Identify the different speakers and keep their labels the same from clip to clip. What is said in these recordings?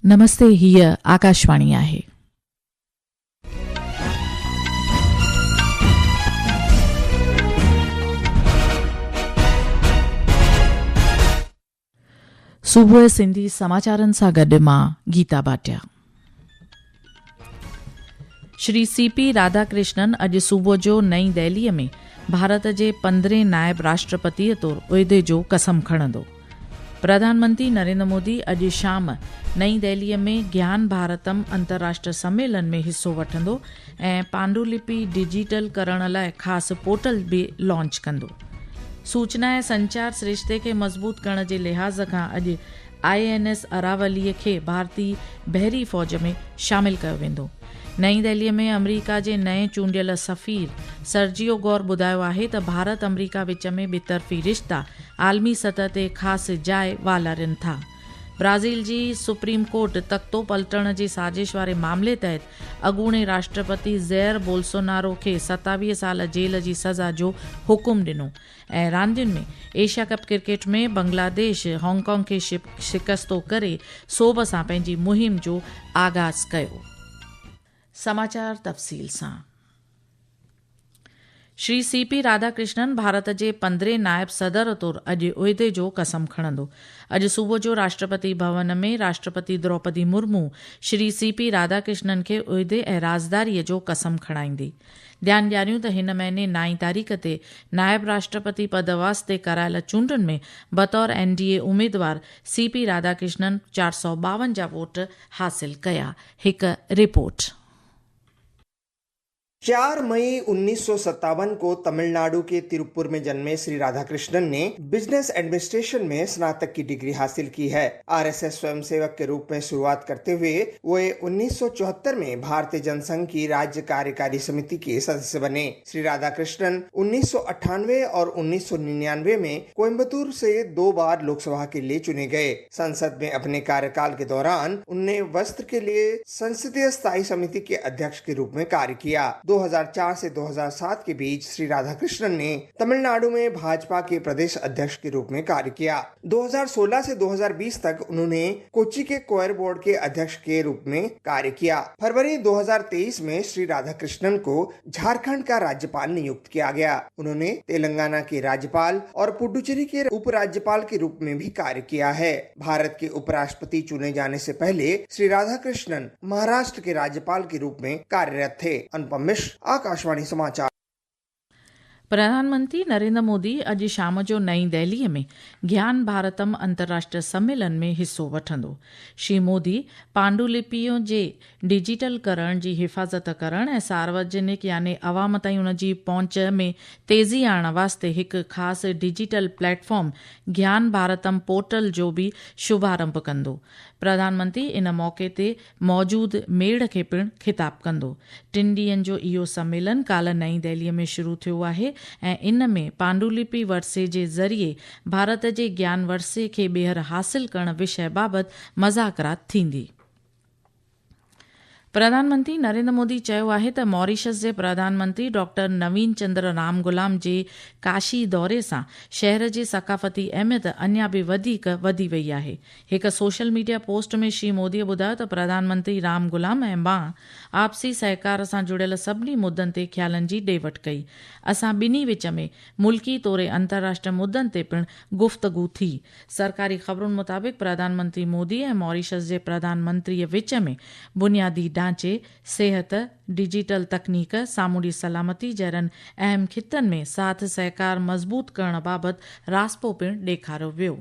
Speaker 1: नमस्ते, हीअ आकाशवाणी आहे। सुबुह सिंधी समाचारनि सां गॾु मां गीता भाटिया। श्री सीपी राधाकृष्णन अॼु सुबुह जो नई दिल्लीअ में भारत जे 15 नायब राष्ट्रपतिअ तौरु उहिदे जो कसम खणंदो। प्रधानमंत्री नरेंद्र मोदी अॼु शाम नई दिल्लीअ में ज्ञान भारतम अंतर्राष्ट्रीय सम्मेलन में हिस्सो वठंदो ऐं पांडुलिपि डिजिटल करण लाइ ख़ासि पोर्टल बि लॉन्च कंदो। सूचना ऐं संचार सिरिश्ते खे मज़बूत करण जे लिहाज़ खां अॼु INS अरावलीअ खे भारतीय बहरी फ़ौज में शामिल कयो वेंदो। नई दिल्लीअ में अमरीका जे नए चूंडियल सफ़ीर सर्जियो गौर ॿुधायो आहे त भारत अमरीका विच में ॿितरफ़ी रिश्ता आलमी सतह ते ख़ासि जाइ वालारियनि था। ब्राज़ील जी सुप्रीम कोर्ट तख़्तो पलटण जी साज़िश वारे मामले तहत अॻूणे राष्ट्रपति ज़ेयर बोल्सोनारो खे 27 साल जेल जी सज़ा जो हुकुम ॾिनो। ऐं रांदियुनि में एशिया कप क्रिकेट में बांग्लादेश हांगकांग खे शिकस्तो करे सोभ सां पंहिंजी मुहिम जो आगाज़ कयो। समाचार तफ़सील सां। श्री सीपी राधाकृष्णन भारत जे 15 नायब सदर तौरु अॼु उहिदे जो कसम खणंदो। अॼु सुबुह जो राष्ट्रपति भवन में राष्ट्रपति द्रौपदी मुर्मू श्री सीपी राधाकृष्णन खे उहिदे ऐं राज़दारीअ जो कसम खणाईंदी। ध्यानु ॾियारियूं त हिन महीने 9 तारीख़ ते नायब राष्ट्रपति पद वास्ते करायल चूंडुनि में बतौर NDA उम्मीदवार सीपी राधाकृष्णन 452 वोट हासिल कया। हिकु रिपोर्ट।
Speaker 2: 4 मई 1957 को तमिलनाडु के तिरुपुर में जन्मे श्री राधाकृष्णन ने बिजनेस एडमिनिस्ट्रेशन में स्नातक की डिग्री हासिल की है। RSS स्वयंसेवक के रूप में शुरुआत करते हुए वे 1974 में भारतीय जनसंघ की राज्य कार्यकारी समिति के सदस्य बने। श्री राधाकृष्णन 1998 और 1999 में कोयम्बतूर से 2 बार लोकसभा के लिए चुने गए। संसद में अपने कार्यकाल के दौरान उन्होंने वस्त्र के लिए संसदीय स्थायी समिति के अध्यक्ष के रूप में कार्य किया। 2004 से 2007 के बीच श्री राधाकृष्णन ने तमिलनाडु में भाजपा के प्रदेश अध्यक्ष के रूप में कार्य किया। 2016 से 2020 तक उन्होंने कोच्चि के कोयर बोर्ड के अध्यक्ष के रूप में कार्य किया। फरवरी 2023 में श्री राधाकृष्णन को झारखंड का राज्यपाल नियुक्त किया गया। उन्होंने तेलंगाना के राज्यपाल और पुडुचेरी के उपराज्यपाल के रूप में भी कार्य किया है। भारत के उपराष्ट्रपति चुने जाने से पहले श्री राधाकृष्णन महाराष्ट्र के राज्यपाल के रूप में कार्यरत थे। अनुपम मिश्र, आकाशवाणी समाचार।
Speaker 1: प्रधानमंत्री नरेंद्र मोदी अॼु शाम जो नई दिल्लीअ में ज्ञान भारतम अंतर्राष्ट्रीय सम्मेलन में हिस्सो वठंदो। श्री मोदी पांडुलिपियों जे डिजिटल करण जी हिफ़ाज़त करण ऐं सार्वजनिक यानी अवाम ताईं उन जी पहुच में तेज़ी आणण वास्ते हिकु ख़ासि डिजिटल प्लेटफॉर्म ज्ञान भारतम पोर्टल जो बि शुभारंभ कंदो। प्रधानमंत्री इन मौक़े ते मौजूदु मेड़ खे पिणु ख़िताब कंदो। 3 ॾींहनि जो इहो सम्मेलन काल्ह नई दिल्लीअ में शुरू थियो आहे ऐं इन में पांडुलिपि वरसे जे ज़रिए भारत जे ज्ञान वरसे खे ॿीहर हासिल करण विषय बाबति मज़ाकरात थींदी। प्रधानमंत्री नरेंद्र मोदी चयो आहे त मॉरिशस जे प्रधानमंत्री डॉक्टर नवीन चंद्र रामगुलाम जे काशी दौरे सां शहर जी सक़ाफ़ती अहमियत अञा बि वधीक वधी वई आहे। हिकु सोशल मीडिया पोस्ट में श्री मोदीअ ॿुधायो त प्रधानमंत्री रामगुलाम ऐं मां आपसी सहकार सां जुड़ियल सभिनी मुद्दनि ते ख़्यालनि जी ॾे वठि कई। असां ॿिन्ही विच में मुल्की तौरु अंतर्राष्ट्रीय मुद्दनि ते पिणु गुफ़्तगू थी। सरकारी ख़बरुनि मुताबिक़ प्रधानमंत्री मोदी ऐं मॉरिशस जे प्रधानमंत्रीअ विच में बुनियादी ढांचे, सिहत, डिजिटल तकनीक, सामूंडी सलामती जहिड़नि अहम खितनि में साथ सहकार मज़बूत करण बाबति रासपो पिणु ॾेखारियो वियो।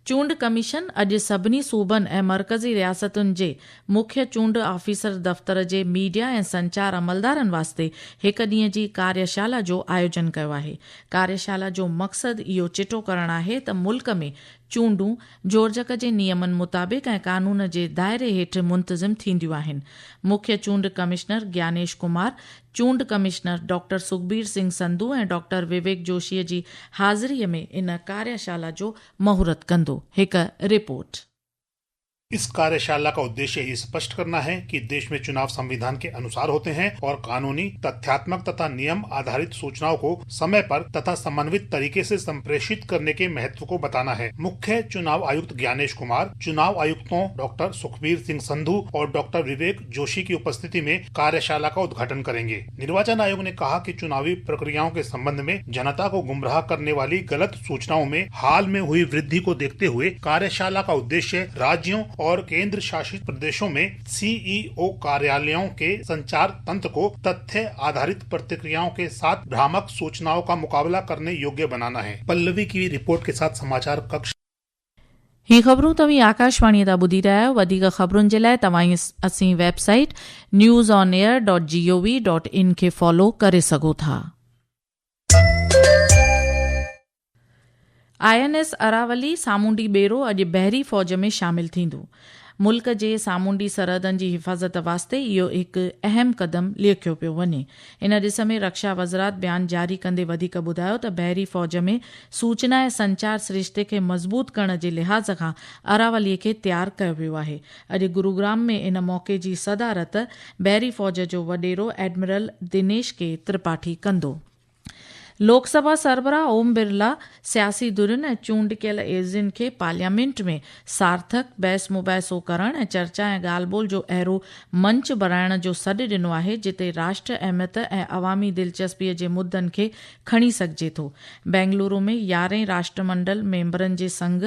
Speaker 1: चूंड कमीशन अॼु सभिनी सूबनि ऐं मर्कज़ी रियासतुनि जे मुख्य चूंड ऑफिसर दफ़्तर जे मीडिया ऐं संचार अमलदारनि वास्ते हिकु ॾींहं जी कार्यशाला जो आयोजन कयो आहे। कार्यशाला जो मक़सदु इहो चिटो करणु आहे त मुल्क में चूंडूं जोरजक जे नियमनि मुताबिक़ ऐं कानून जे दायरे हेठि मुंतज़िम थींदियूं आहिनि। मुख्य चूंड कमिश्नर ज्ञानेश कुमार, चूंड कमिश्नर डॉक्टर सुखबीर सिंह संधू ऐं डॉक्टर विवेक जोशीअ जी हाज़िरीअ में इन कार्यशाला जो महूरत कंदो। हिकु रिपोर्ट।
Speaker 3: इस कार्यशाला का उद्देश्य ये स्पष्ट करना है कि देश में चुनाव संविधान के अनुसार होते हैं और कानूनी, तथ्यात्मक तथा नियम आधारित सूचनाओं को समय पर तथा समन्वित तरीके से संप्रेषित करने के महत्व को बताना है। मुख्य चुनाव आयुक्त ज्ञानेश कुमार, चुनाव आयुक्तों डॉक्टर सुखबीर सिंह संधू और डॉक्टर विवेक जोशी की उपस्थिति में कार्यशाला का उद्घाटन करेंगे। निर्वाचन आयोग ने कहा कि चुनावी प्रक्रियाओं के संबंध में जनता को गुमराह करने वाली गलत सूचनाओं में हाल में हुई वृद्धि को देखते हुए कार्यशाला का उद्देश्य राज्यों और केंद्र शासित प्रदेशों में सीईओ कार्यालयों के संचार तंत्र को तथ्य आधारित प्रतिक्रियाओं के साथ भ्रामक सूचनाओं का मुकाबला करने योग्य बनाना है। पल्लवी की रिपोर्ट के साथ समाचार कक्ष।
Speaker 1: ही ख़बरूं तव्हीं आकाशवाणी तां ॿुधी रहिया आहियो। वधीक ख़बरुनि जे लाइ तव्हां असीं वेबसाइट newsonair.gov.in खे फॉलो करे सघो था। INS अरावली सामूंडी ॿेड़ो अॼु बहरी फ़ौज में शामिल थींदो। मुल्क जे सामूंडी सरहदनि जी हिफ़ाज़त वास्ते इहो हिकु अहम क़दम लिखियो पियो वञे। इन ॾिस में रक्षा वज़ारत बयान जारी कंदे वधीक ॿुधायो त बहरी फ़ौज में सूचना ऐं संचार सिरिश्ते खे मज़बूत करण जे लिहाज़ खां अरावलीअ खे तयारु कयो वियो आहे। अॼु गुरुग्राम में इन मौक़े जी सदारत बहरी फ़ौज जो वॾेरो एडमिरल दिनेश के त्रिपाठी कंदो। लोकसभा सरबराह ओम बिरला सियासी धुरियुनि ऐं चूंड कयल एज़ियुनि खे पार्लियामेंट में सार्थक बहस मुबहसो करण ऐं चर्चा ऐं ॻाल्हि ॿोल जो अहिड़ो मंच बणाइण जो सॾु ॾिनो आहे जिते राष्ट्र अहमियत ऐं अवामी दिलचस्पीअ जे मुद्दनि खे खणी सघिजे थो। बेंगलुरु में 11हें राष्ट्रमंडल मेंबरनि जे संघ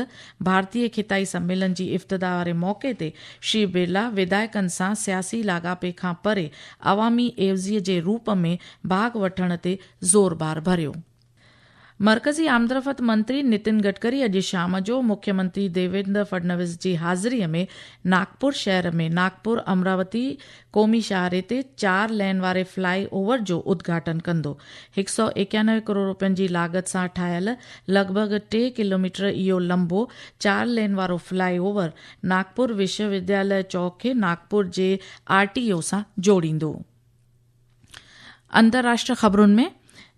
Speaker 1: भारतीय खिताई सम्मेलन जी इफ़्तिदा वारे मौक़े ते श्री बिरला विधायकनि सां सियासी लाॻापे खां परे अवामी एवज़ीअ जे रूप में भाग वठण ते ज़ोरबार भरियो। मरकज़ी आमदरफ़त मंत्री नितिन गडकरी अॼु शाम जो मुख्यमंत्री देवेंद्र फडणवीस जी हाज़िरीअ में नागपुर शहर में नागपुर अमरावती क़ौमी शाहरे ते 4 लेन वारे फ्लाई ओवर जो उद्घाटन कंदो। 191 करोड़ रुपयनि जी लागत सां ठाहियल लॻभॻि 3 किलोमीटर इहो लंबो 4 लेन वारो फ्लाई ओवर नागपुर विश्वविद्यालय चौक खे नागपुर जे RTO सां जोड़ींदो। अंतर्राष्ट्रीय ख़बरुनि में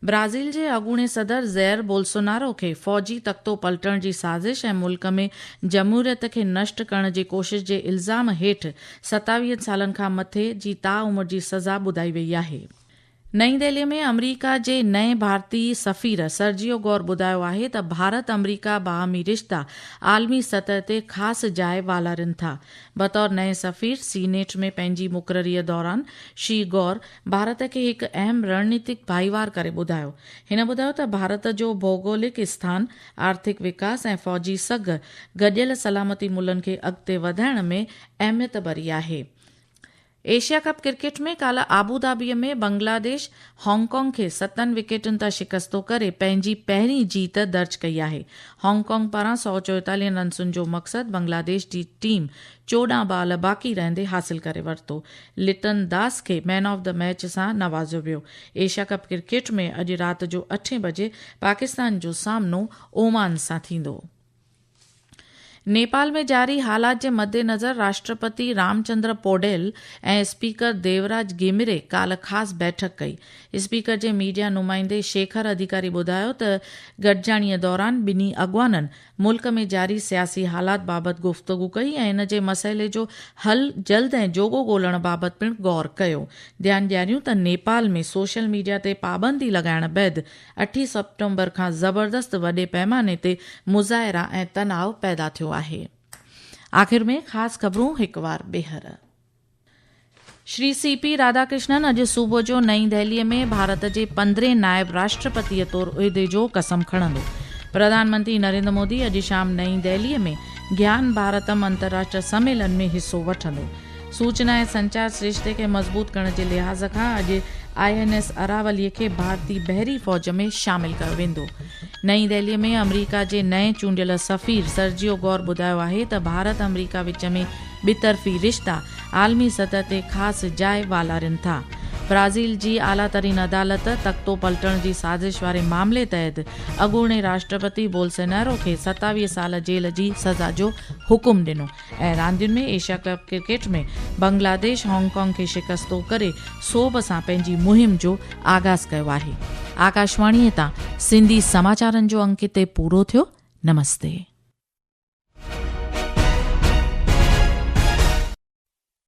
Speaker 1: ब्राज़ील जे अॻूणे सदर ज़ैर बोल्सोनारो खे फ़ौजी तख़्तो पलटण जी साज़िश ऐं मुल्क में जमहूरियत खे नष्ट करण जी कोशिश जे इल्ज़ाम हेठि 27 सालनि खां मथे जी ताउमिर जी सज़ा ॿुधाई वई आहे। नई दिल्ली में अमरीका जे नए भारतीय सफ़ीर सर्जियो गौर ॿुधायो आहे त भारत अमरीका बाहमी रिश्ता आलमी सतह ते ख़ासि जाइ वालारिन था। बतौर नए सफ़ीर सीनेट में पंहिंजी मुक़ररीअ दौरान श्री गौर भारत खे हिकु अहम रणनीतिक भाईवार करे ॿुधायो। हिन ॿुधायो त भारत जो भौगोलिक स्थान, आर्थिक विकास ऐं फ़ौजी सघ गॾियल सलामती मुल्कनि खे अॻिते वधाइण में अहमियत भरी आहे। एशिया कप क्रिकेट में काल्ह आबूधाबीअ में बांग्लादेश हांगकांग खे 7 विकेटुनि तां शिकस्तो करे पंहिंजी पहिरीं जीत दर्ज कई आहे। हांगकांग पारां 144 रन्सुनि जो मक़सदु बांग्लादेश जी टीम 14 बाल बाक़ी रहंदे हासिल करे वरितो। लिटन दास खे मैन ऑफ द मैच सां नवाज़ियो वियो। एशिया कप क्रिकेट में अॼु राति जो 8 बजे पाकिस्तान जो सामनो ओमान सां थींदो। नेपाल में जारी हालात जे मद्देनज़र राष्ट्रपति रामचंद्र पौडेल ऐं स्पीकर देवराज गिमिरे काल्ह ख़ासि बैठक कई। स्पीकर जे मीडिया नुमाइंदे शेखर अधिकारी ॿुधायो त गॾजाणीअ दौरान ॿिन्ही अॻवाननि मुल्क में जारी सियासी हालात बाबति गुफ़्तगू कई ऐं इन जे मसइले जो हल जल्द ऐं जोॻो ॻोल्हण बाबति पिणु गौर कयो। ध्यानु ॾियारियूं त नेपाल में सोशल मीडिया ते पाबंदी लॻाइण बैदि 8 सेप्टेम्बर खां ज़बरदस्त वॾे पैमाने ते मुज़ाहिरा ऐं तनाव पैदा थियो आहे। आख़िर में ख़ासि ख़बरूं हिकु बार ॿीहर। श्री CP राधाकृष्णन अॼु सुबुह जो नई दिल्लीअ में भारत जे 15 नायब राष्ट्रपतिअ तौरु उहिदे जो कसम खणंदो। प्रधानमंत्री नरेंद्र मोदी अॼु शाम नई दिल्लीअ में ज्ञान भारतम अंतर्राष्ट्रीय सम्मेलन में हिस्सो वठंदो। सूचना ऐं संचार सिरिश्ते खे मज़बूत करण जे लिहाज़ खां अॼु INS अरावलीअ खे भारतीय बहरी फ़ौज में शामिल कयो वेंदो। नई दिल्लीअ में अमरीका जे नए चूंडियल सफ़ीर सर्जियो गौर ॿुधायो आहे त भारत अमरीका विच में ॿितरफ़ी रिश्ता आलमी सतह ते ख़ासि जाइ वालारिन था। ब्राज़ील जी आला तरीन अदालत तख़्तो पलटण जी साज़िश वारे मामले तहत अॻूणे राष्ट्रपति बोल्सोनारो खे 27 साल जेल जी सज़ा जो हुकुम ॾिनो। ऐं रांदियुनि में एशिया कप क्रिकेट में बांग्लादेश हांगकांग खे शिकस्तो करे सोभ सां पंहिंजी मुहिम जो आगाज़ कयो आहे। आकाशवाणीअ तां सिंधी समाचारनि जो अंक ते पूरो थियो। नमस्ते।